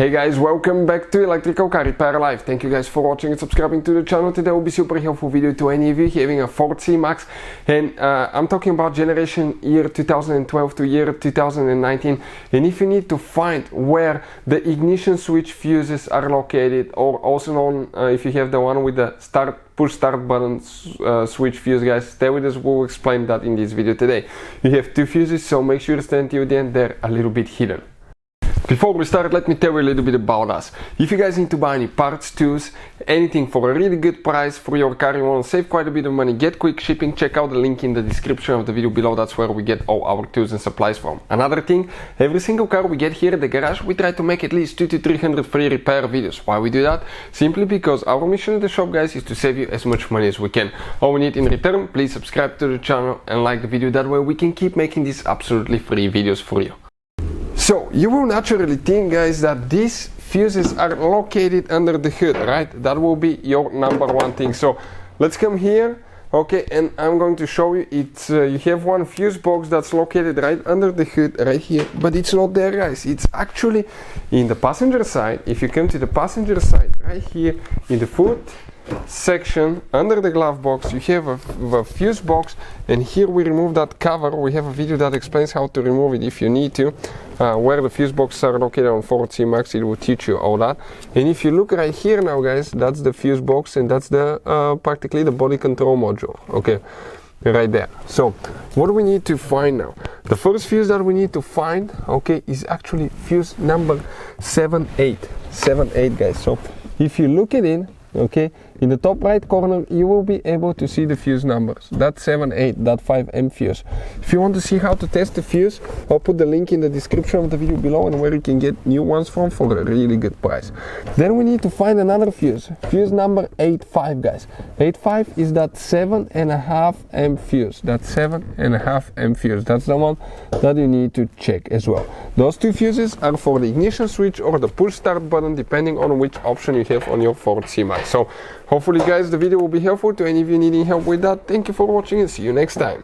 Hey guys, welcome back to Electrical Car Repair Live. Thank you guys for watching and subscribing to the channel. Today will be super helpful video to any of you having a Ford C-Max, and I'm talking about generation year 2012 to year 2019. And if you need to find where the ignition switch fuses are located, or also known if you have the one with the push start button switch fuse, guys, stay with us. We'll explain that in this video today. You have two fuses, so make sure to stay until the end. They're a little bit hidden. Before we start, let me tell you a little bit about us. If you guys need to buy any parts, tools, anything for a really good price for your car, you want to save quite a bit of money, get quick shipping, check out the link in the description of the video below. That's where we get all our tools and supplies from. Another thing, every single car we get here at the garage, we try to make at least 200 to 300 free repair videos. Why we do that? Simply because our mission at the shop, guys, is to save you as much money as we can. All we need in return, please subscribe to the channel and like the video. That way we can keep making these absolutely free videos for you. So you will naturally think, guys, that these fuses are located under the hood, right? That will be your number one thing. So let's come here, okay, and I'm going to show you. It's you have one fuse box that's located right under the hood right here, but it's not there, guys. It's actually in the passenger side. If you come to the passenger side right here in the foot section under the glove box, you have a fuse box, and here we remove that cover. We have a video that explains how to remove it if you need to, where the fuse boxes are located on Ford C-Max. It will teach you all that. And if you look right here now, guys, that's the fuse box, and that's the practically the body control module, okay, right there. So what do we need to find now? The first fuse that we need to find, okay, is actually fuse number 78, guys. So if you look at it, okay, in the top right corner you will be able to see the fuse numbers. That's 78, that 5M fuse. If you want to see how to test the fuse, I'll put the link in the description of the video below, and where you can get new ones from for a really good price. Then we need to find another fuse number 85, guys. 85 is that 7.5M fuse. That's 7.5M fuse. That's the one that you need to check as well. Those two fuses are for the ignition switch or the push start button, depending on which option you have on your Ford C-Max. So hopefully, guys, the video will be helpful to any of you needing help with that. Thank you for watching and see you next time.